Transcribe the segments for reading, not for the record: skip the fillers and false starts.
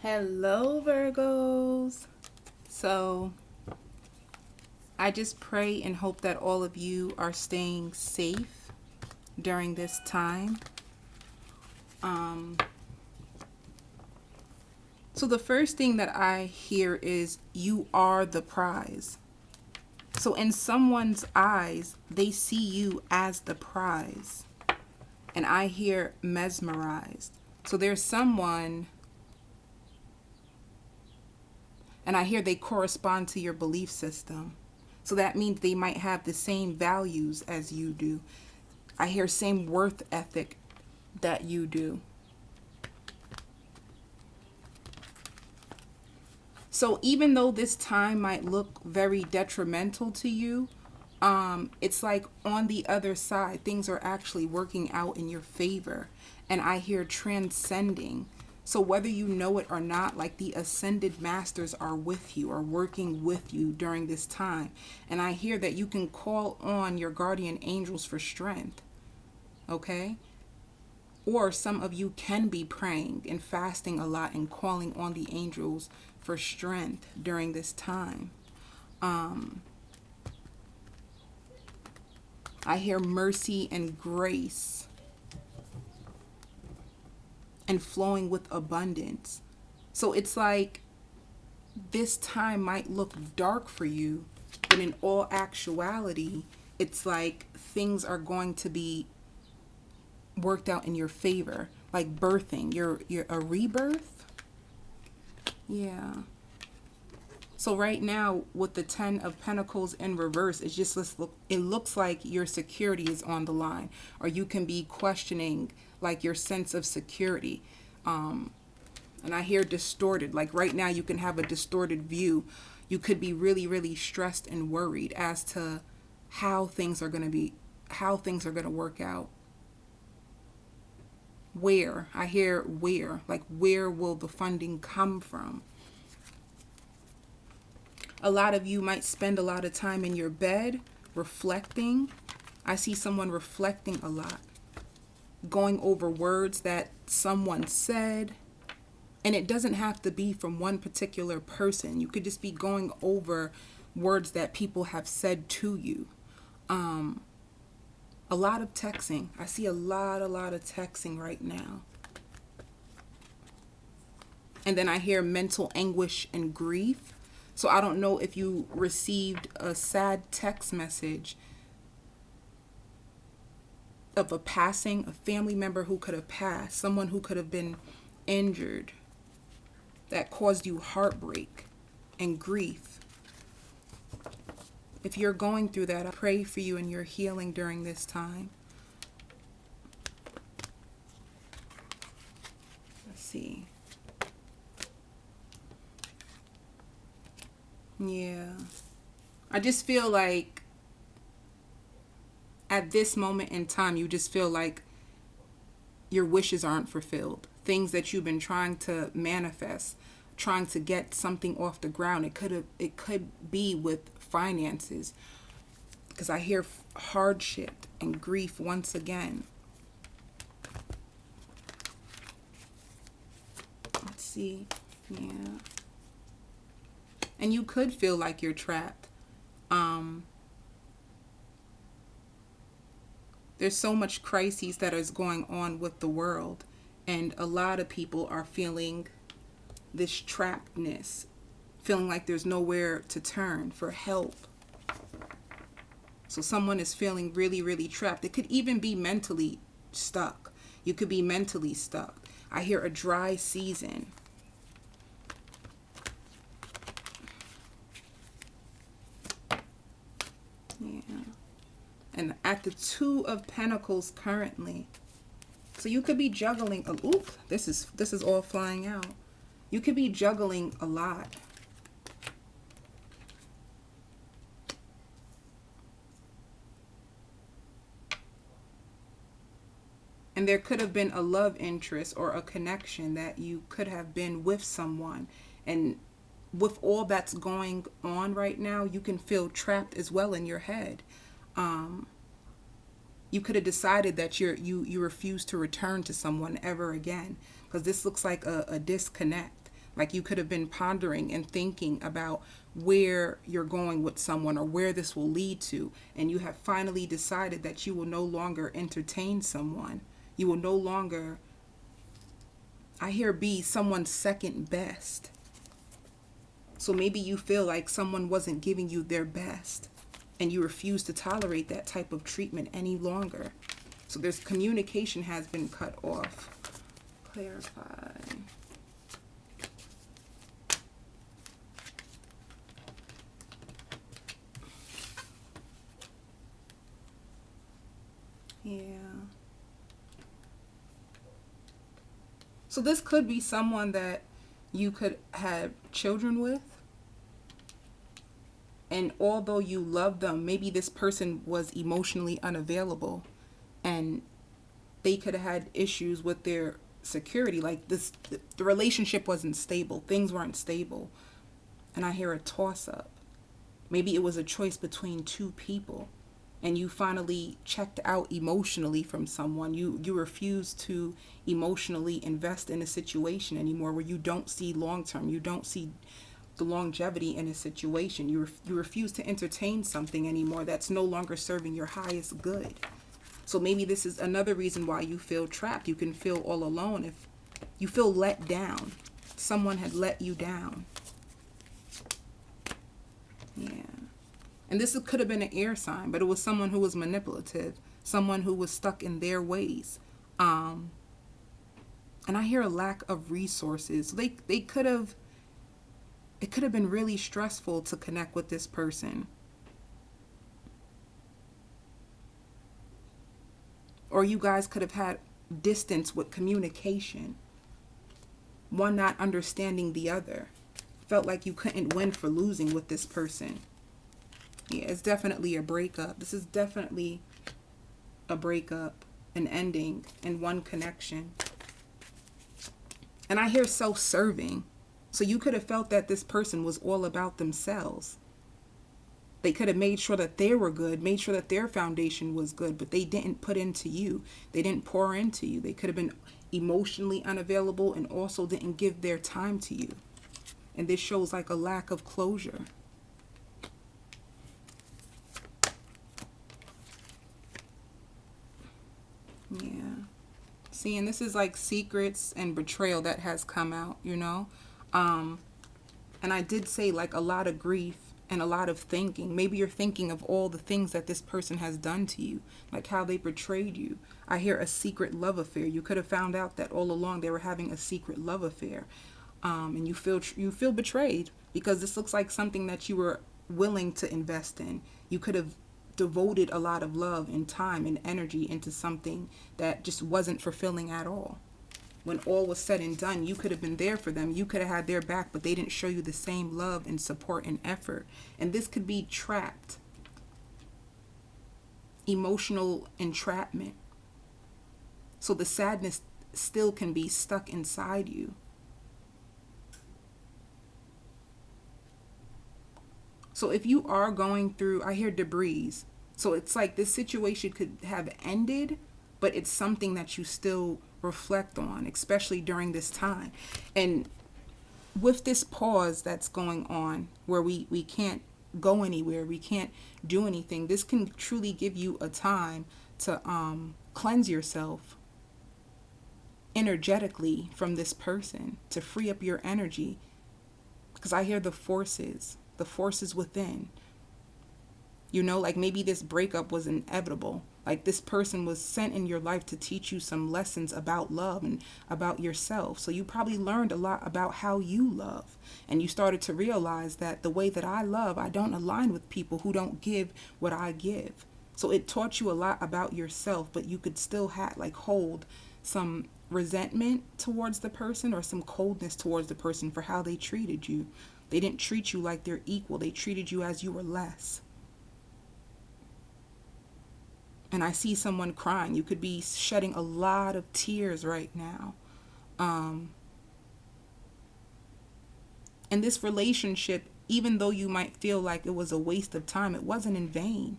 Hello, Virgos. So, I just pray and hope that all of you are staying safe during this time. So the first thing that I hear is you are the prize. So in someone's eyes, they see you as the prize. And I hear mesmerized. So there's someone, and I hear they correspond to your belief system. So that means they might have the same values as you do. I hear same worth ethic that you do. So even though this time might look very detrimental to you, it's like on the other side, things are actually working out in your favor. And I hear transcending. So whether you know it or not, like the ascended masters are with you or working with you during this time. And I hear that you can call on your guardian angels for strength. Okay? Or some of you can be praying and fasting a lot and calling on the angels for strength during this time. I hear mercy and grace and flowing with abundance. So it's like this time might look dark for you, but in all actuality, it's like things are going to be worked out in your favor, like birthing. You're a rebirth. Yeah. So right now with the 10 of Pentacles in reverse, it looks like your security is on the line, or you can be questioning like your sense of security. And I hear distorted. Like right now you can have a distorted view. You could be really, really stressed and worried as to how things are going to work out. Where? I hear where. Like where will the funding come from? A lot of you might spend a lot of time in your bed reflecting. I see someone reflecting a lot, going over words that someone said. And it doesn't have to be from one particular person. You could just be going over words that people have said to you. A lot of texting. I see a lot of texting right now. And then I hear mental anguish and grief. So I don't know if you received a sad text message of a passing, a family member who could have passed, someone who could have been injured, that caused you heartbreak and grief. If you're going through that, I pray for you and your healing during this time. Let's see. Yeah. I just feel like at this moment in time, you just feel like your wishes aren't fulfilled. Things that you've been trying to manifest, trying to get something off the ground. It could be with finances, because I hear hardship and grief once again. Let's see. Yeah. And you could feel like you're trapped. There's so much crises that is going on with the world, and a lot of people are feeling this trappedness, feeling like there's nowhere to turn for help. So someone is feeling really, really trapped. It could even be mentally stuck. You could be mentally stuck. I hear a dry season. Yeah. And at the 2 of Pentacles currently. So you could be juggling. Oop, this is all flying out. You could be juggling a lot. And there could have been a love interest or a connection that you could have been with someone. And with all that's going on right now, you can feel trapped as well in your head. You could have decided that you refuse to return to someone ever again, because this looks like a disconnect. Like you could have been pondering and thinking about where you're going with someone or where this will lead to. And you have finally decided that you will no longer entertain someone. You will no longer, I hear, be someone's second best. So maybe you feel like someone wasn't giving you their best and you refuse to tolerate that type of treatment any longer. So there's communication has been cut off. Clarify. Yeah. So this could be someone that you could have children with. And although you love them, maybe this person was emotionally unavailable and they could have had issues with their security. Like this, the relationship wasn't stable. Things weren't stable. And I hear a toss up. Maybe it was a choice between two people and you finally checked out emotionally from someone. You refuse to emotionally invest in a situation anymore where you don't see long term. You don't see the longevity in a situation. You refuse to entertain something anymore that's no longer serving your highest good. So maybe this is another reason why you feel trapped. You can feel all alone if you feel let down. Someone had let you down. Yeah. And this could have been an air sign, but it was someone who was manipulative, someone who was stuck in their ways. And I hear a lack of resources. They could have, it could have been really stressful to connect with this person. Or you guys could have had distance with communication. One not understanding the other. Felt like you couldn't win for losing with this person. Yeah, it's definitely a breakup. This is definitely a breakup, an ending, and one connection. And I hear self-serving. So you could have felt that this person was all about themselves. They could have made sure that they were good, made sure that their foundation was good, but they didn't put into you. They didn't pour into you. They could have been emotionally unavailable and also didn't give their time to you. And this shows like a lack of closure. Yeah. See, and this is like secrets and betrayal that has come out, you know? And I did say like a lot of grief and a lot of thinking. Maybe you're thinking of all the things that this person has done to you, like how they betrayed you. I hear a secret love affair. You could have found out that all along they were having a secret love affair. And you feel betrayed because this looks like something that you were willing to invest in. You could have devoted a lot of love and time and energy into something that just wasn't fulfilling at all. When all was said and done, you could have been there for them. You could have had their back, but they didn't show you the same love and support and effort. And this could be trapped. Emotional entrapment. So the sadness still can be stuck inside you. So if you are going through, I hear debris. So it's like this situation could have ended, but it's something that you still reflect on, especially during this time. And with this pause that's going on where we can't go anywhere, we can't do anything, this can truly give you a time to cleanse yourself energetically from this person, to free up your energy. Because I hear the forces within. You know, like maybe this breakup was inevitable. Like this person was sent in your life to teach you some lessons about love and about yourself. So you probably learned a lot about how you love. And you started to realize that the way that I love, I don't align with people who don't give what I give. So it taught you a lot about yourself, but you could still hold some resentment towards the person or some coldness towards the person for how they treated you. They didn't treat you like they're equal. They treated you as you were less. And I see someone crying. You could be shedding a lot of tears right now. And this relationship, even though you might feel like it was a waste of time, it wasn't in vain.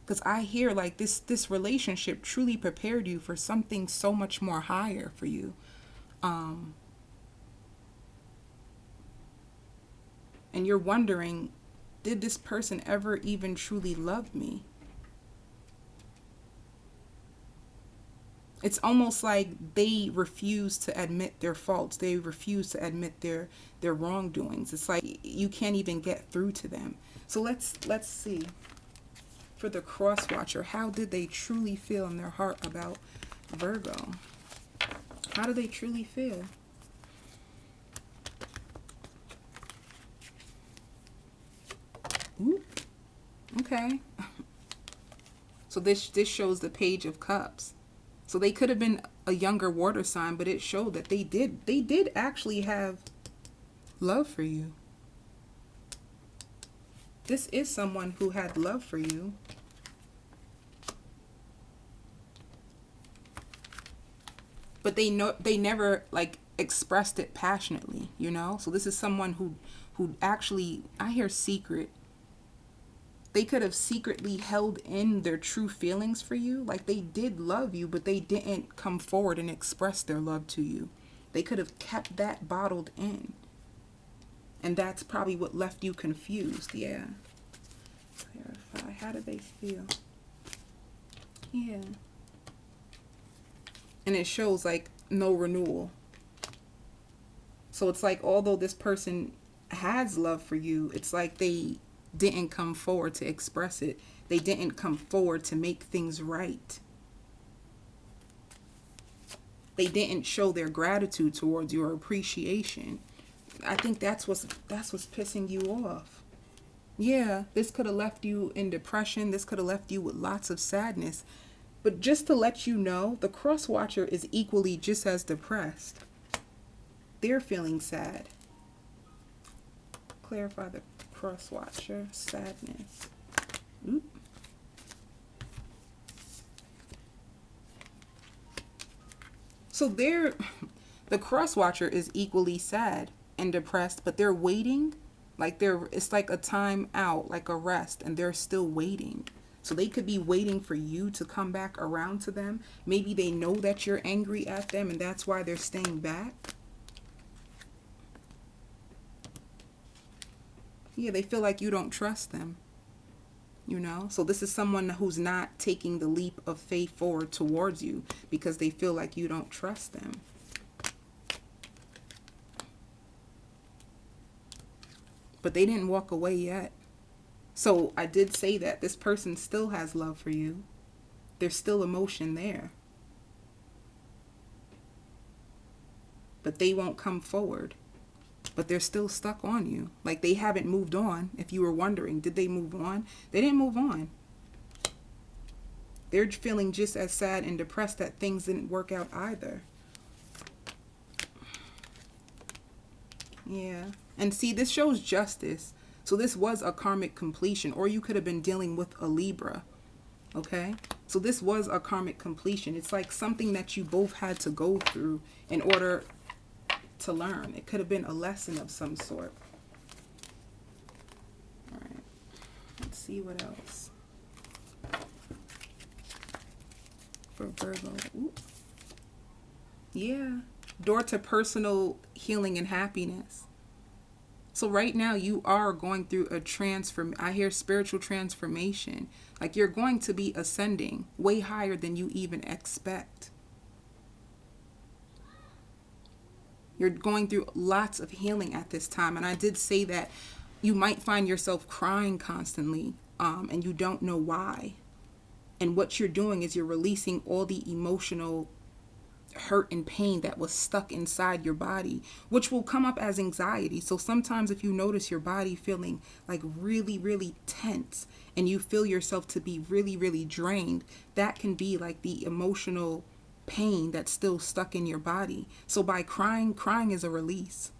Because I hear like this relationship truly prepared you for something so much more higher for you. and you're wondering, did this person ever even truly love me? It's almost like they refuse to admit their faults. They refuse to admit their wrongdoings. It's like you can't even get through to them. So let's see. For the cross watcher, how did they truly feel in their heart about Virgo? How do they truly feel? Ooh. Okay. So this shows the Page of Cups. So they could have been a younger water sign, but it showed that they did actually have love for you. This is someone who had love for you. But they never like expressed it passionately, you know? So this is someone who actually, I hear secret. They could have secretly held in their true feelings for you. Like they did love you, but they didn't come forward and express their love to you. They could have kept that bottled in. And that's probably what left you confused. Yeah. Clarify. How do they feel? Yeah. And it shows like no renewal. So it's like, although this person has love for you, it's like they didn't come forward to express it. They didn't come forward to make things right. They didn't show their gratitude towards your appreciation. I think that's what's pissing you off. Yeah, this could have left you in depression. This could have left you with lots of sadness. But just to let you know, the cross watcher is equally just as depressed. They're feeling sad. Clarify the cross watcher. Sadness. Oop. So the cross watcher is equally sad and depressed, but they're waiting. Like it's like a time out, like a rest, and they're still waiting. So they could be waiting for you to come back around to them. Maybe they know that you're angry at them, and that's why they're staying back. Yeah, they feel like you don't trust them, you know? So this is someone who's not taking the leap of faith forward towards you because they feel like you don't trust them. But they didn't walk away yet. So I did say that this person still has love for you. There's still emotion there. But they won't come forward. But they're still stuck on you. Like they haven't moved on. If you were wondering, did they move on? They didn't move on. They're feeling just as sad and depressed that things didn't work out either. Yeah. And see, this shows justice. So this was a karmic completion, or you could have been dealing with a Libra. Okay? So this was a karmic completion. It's like something that you both had to go through in order to learn. It could have been a lesson of some sort. All right. Let's see what else. For Virgo. Ooh. Yeah. Door to personal healing and happiness. So right now you are going through a I hear spiritual transformation. Like you're going to be ascending way higher than you even expect. You're going through lots of healing at this time. And I did say that you might find yourself crying constantly, and you don't know why. And what you're doing is you're releasing all the emotional hurt and pain that was stuck inside your body, which will come up as anxiety. So sometimes if you notice your body feeling like really, really tense and you feel yourself to be really, really drained, that can be like the emotional pain that's still stuck in your body. So by crying is a release.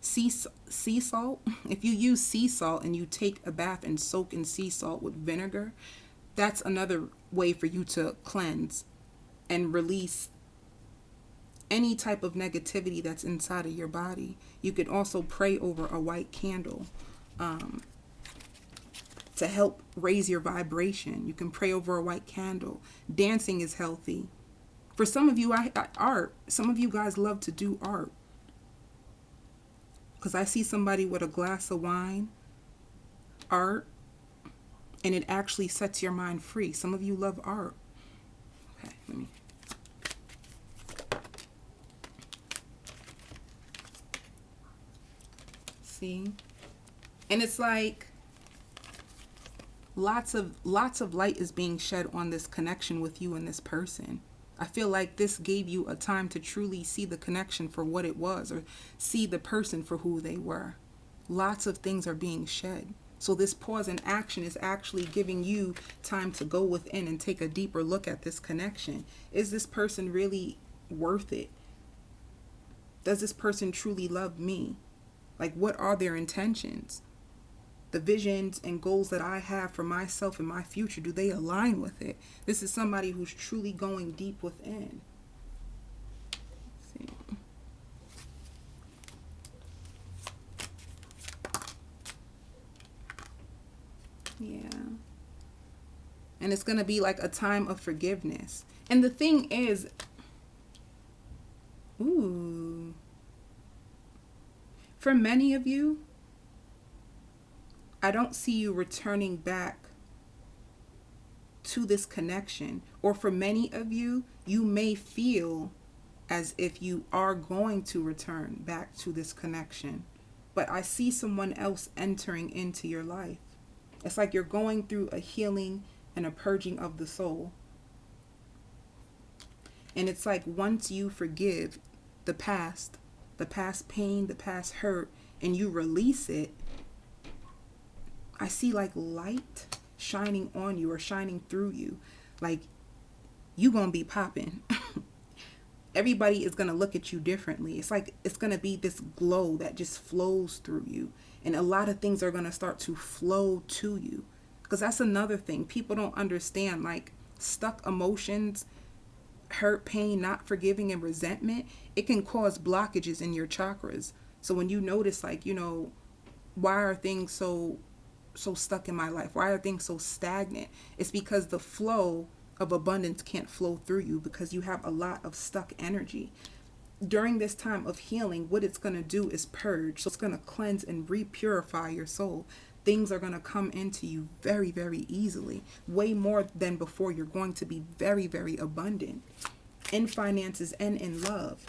Sea salt, if you use sea salt and you take a bath and soak in sea salt with vinegar, that's another way for you to cleanse and release any type of negativity that's inside of your body. You could also pray over a white candle to help raise your vibration. You can pray over a white candle. Dancing is healthy. For some of you, art. Some of you guys love to do art. Because I see somebody with a glass of wine, art, and it actually sets your mind free. Some of you love art. Okay, let me. See? And it's like lots of light is being shed on this connection with you and this person. I feel like this gave you a time to truly see the connection for what it was, or see the person for who they were. Lots of things are being shed. So this pause in action is actually giving you time to go within and take a deeper look at this connection. Is this person really worth it? Does this person truly love me? Like, what are their intentions? The visions and goals that I have for myself and my future, do they align with it? This is somebody who's truly going deep within. Let's see. Yeah. And it's going to be like a time of forgiveness. And the thing is, for many of you, I don't see you returning back to this connection. Or for many of you, you may feel as if you are going to return back to this connection. But I see someone else entering into your life. It's like you're going through a healing and a purging of the soul. And it's like once you forgive the past pain, the past hurt, and you release it, I see like light shining on you or shining through you. Like you gonna be popping. Everybody is gonna look at you differently. It's like it's gonna be this glow that just flows through you. And a lot of things are gonna start to flow to you. Because that's another thing. People don't understand, like stuck emotions, hurt, pain, not forgiving, and resentment, it can cause blockages in your chakras. So when you notice, like, why are things so stuck in my life? Why are things so stagnant? It's because the flow of abundance can't flow through you because you have a lot of stuck energy. During this time of healing, what it's going to do is purge. So it's going to cleanse and repurify your soul. Things are going to come into you very, very easily. Way more than before. You're going to be very, very abundant in finances and in love.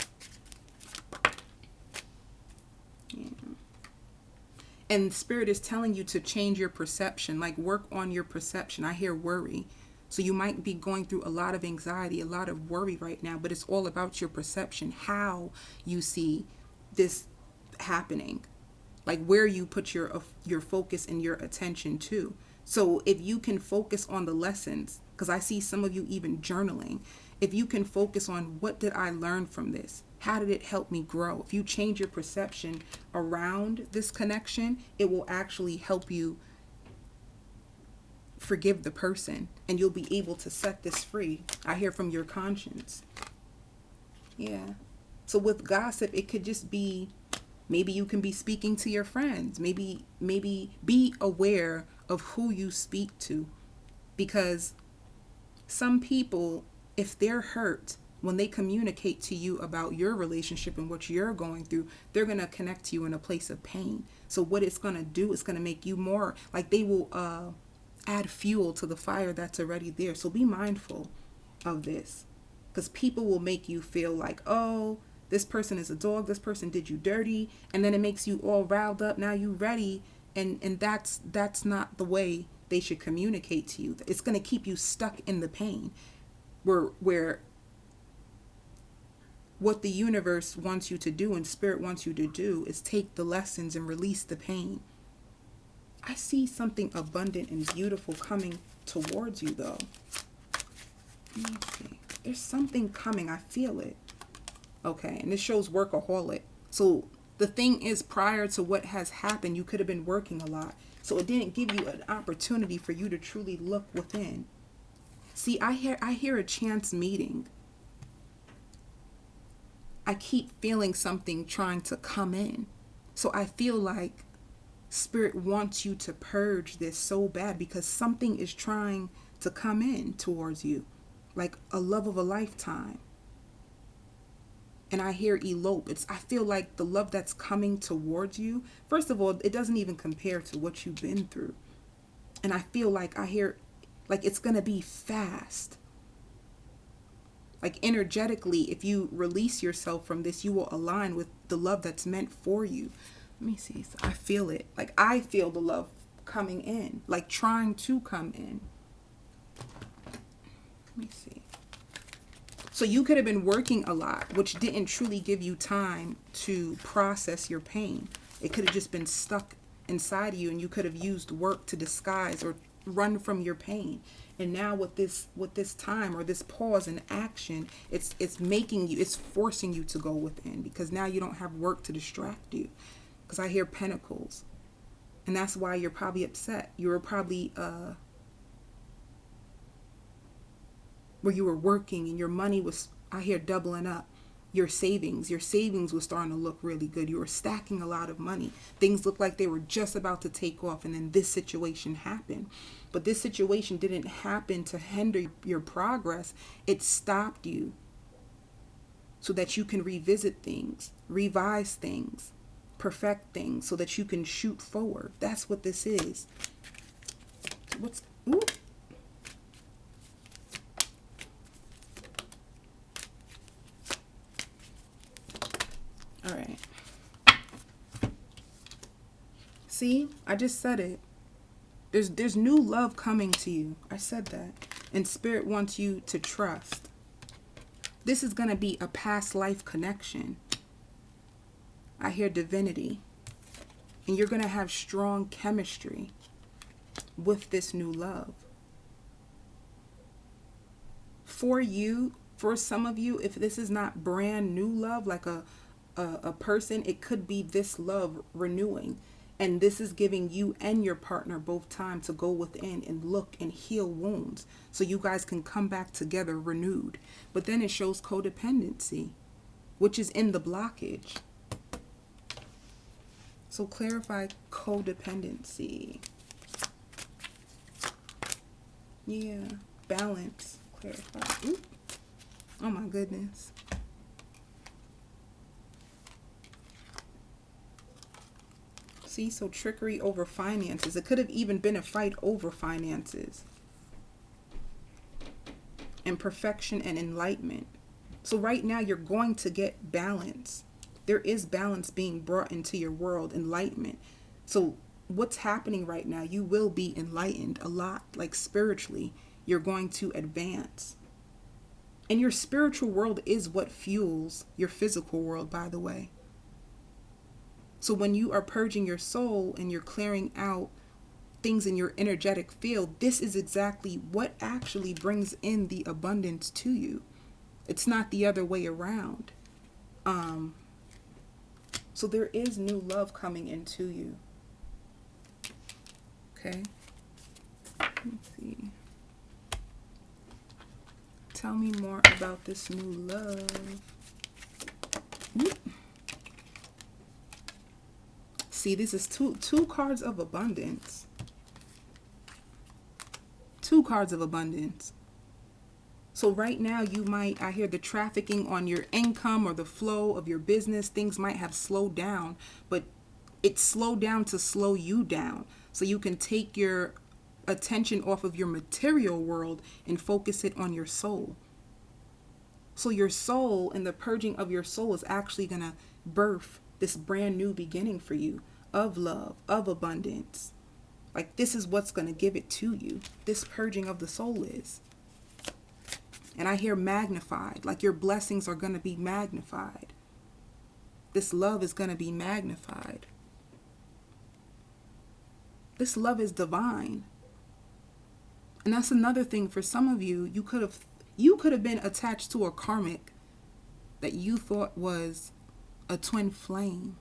Yeah. And Spirit is telling you to change your perception, like work on your perception. I hear worry. So you might be going through a lot of anxiety, a lot of worry right now, but it's all about your perception, how you see this happening, like where you put your focus and your attention to. So if you can focus on the lessons, because I see some of you even journaling, if you can focus on what did I learn from this? How did it help me grow? If you change your perception around this connection, it will actually help you forgive the person, and you'll be able to set this free. I hear from your conscience. Yeah. So with gossip, it could just be, maybe you can be speaking to your friends. Maybe be aware of who you speak to, because some people, if they're hurt, when they communicate to you about your relationship and what you're going through, they're going to connect to you in a place of pain. So what it's going to do is going to make you more, like they will add fuel to the fire that's already there. So be mindful of this, because people will make you feel like, oh, this person is a dog, this person did you dirty, and then it makes you all riled up. Now you ready, and that's not the way they should communicate to you. It's going to keep you stuck in the pain, where what the universe wants you to do and Spirit wants you to do is take the lessons and release the pain. I see something abundant and beautiful coming towards you, though. Let me see. There's something coming. I feel it. Okay, and this shows workaholic. So the thing is, prior to what has happened, you could have been working a lot. So it didn't give you an opportunity for you to truly look within. See, I hear a chance meeting. I keep feeling something trying to come in. So I feel like Spirit wants you to purge this so bad, because something is trying to come in towards you, like a love of a lifetime. And I hear elope. I feel like the love that's coming towards you, first of all, it doesn't even compare to what you've been through. And I feel like I hear, like, it's going to be fast. Like, energetically, if you release yourself from this, you will align with the love that's meant for you. Let me see. So I feel it. Like, I feel the love coming in, like trying to come in. Let me see. So you could have been working a lot, which didn't truly give you time to process your pain. It could have just been stuck inside of you, and you could have used work to disguise or run from your pain. And now with this time, or this pause in action, it's forcing you to go within, because now you don't have work to distract you. Because I hear pentacles, and that's why you're probably upset. You were probably where you were working and your money was, I hear, doubling up. Your savings was starting to look really good. You were stacking a lot of money. Things looked like they were just about to take off, and then this situation happened. But this situation didn't happen to hinder your progress. It stopped you so that you can revisit things, revise things, perfect things, so that you can shoot forward. That's what this is. Ooh. All right. See, I just said it. There's new love coming to you. I said that. And Spirit wants you to trust. This is going to be a past life connection. I hear divinity. And you're going to have strong chemistry with this new love. For you, for some of you, if this is not brand new love, like a person, it could be this love renewing. And this is giving you and your partner both time to go within and look and heal wounds, so you guys can come back together renewed. But then it shows codependency, which is in the blockage. So clarify codependency. Yeah, balance. Clarify. Ooh. Oh my goodness. See, so trickery over finances. It could have even been a fight over finances. And perfection and enlightenment. So right now you're going to get balance. There is balance being brought into your world, enlightenment. So what's happening right now, you will be enlightened a lot, like spiritually. You're going to advance. And your spiritual world is what fuels your physical world, by the way. So when you are purging your soul and you're clearing out things in your energetic field, this is exactly what actually brings in the abundance to you. It's not the other way around. So there is new love coming into you. Okay. Let me see. Tell me more about this new love. Whoop. See, this is two cards of abundance. Two cards of abundance. So right now you might, I hear the trafficking on your income or the flow of your business, things might have slowed down, but it's slowed down to slow you down. So you can take your attention off of your material world and focus it on your soul. So your soul and the purging of your soul is actually going to birth this brand new beginning for you of love, of abundance. Like this is what's going to give it to you. This purging of the soul is. And I hear magnified, like your blessings are going to be magnified. This love is going to be magnified. This love is divine. And that's another thing for some of you. You could have been attached to a karmic that you thought was a twin flame.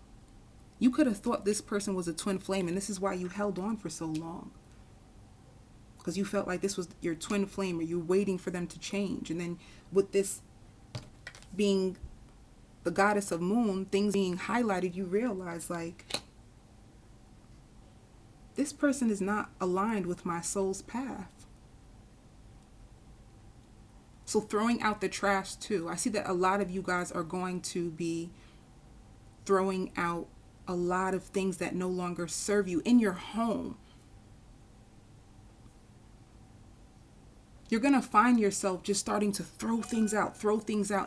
You could have thought this person was a twin flame, and this is why you held on for so long. Because you felt like this was your twin flame, or you're waiting for them to change. And then with this being the goddess of moon, things being highlighted, you realize like, this person is not aligned with my soul's path. So throwing out the trash too. I see that a lot of you guys are going to be throwing out a lot of things that no longer serve you in your home. You're going to find yourself just starting to throw things out.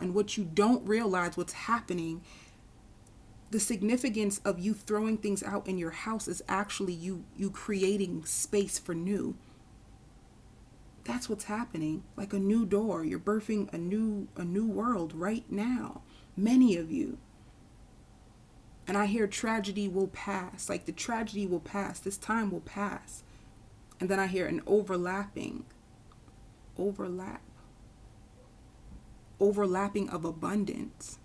And what you don't realize, what's happening, the significance of you throwing things out in your house is actually you creating space for new. That's what's happening. Like a new door. You're birthing a new world right now. Many of you. And I hear tragedy will pass. Like the tragedy will pass. This time will pass. And then I hear an overlapping of abundance.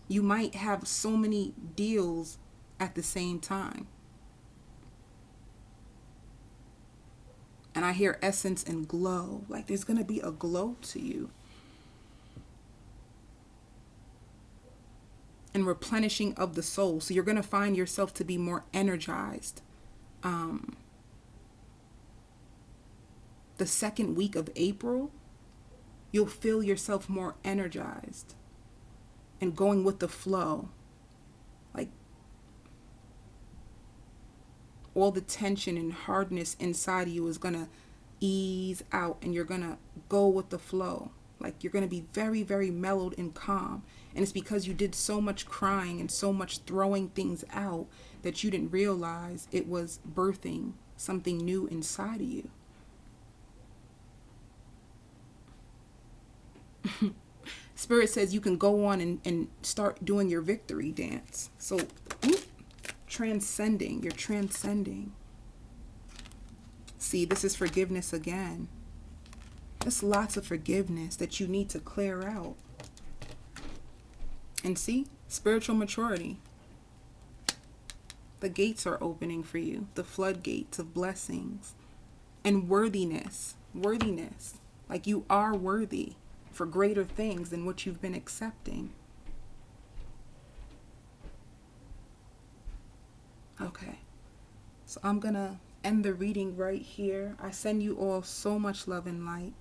You might have so many deals at the same time. And I hear essence and glow. Like there's going to be a glow to you. And replenishing of the soul. So you're going to find yourself to be more energized. The second week of April, you'll feel yourself more energized and going with the flow. Like all the tension and hardness inside of you is going to ease out and you're going to go with the flow. Like you're going to be very, very mellowed and calm. And it's because you did so much crying and so much throwing things out that you didn't realize it was birthing something new inside of you. Spirit says you can go on and start doing your victory dance. So, transcending. You're transcending. See, this is forgiveness again. There's lots of forgiveness that you need to clear out. And see, spiritual maturity. The gates are opening for you. The floodgates of blessings. And worthiness. Worthiness. Like you are worthy for greater things than what you've been accepting. Okay. So I'm going to end the reading right here. I send you all so much love and light.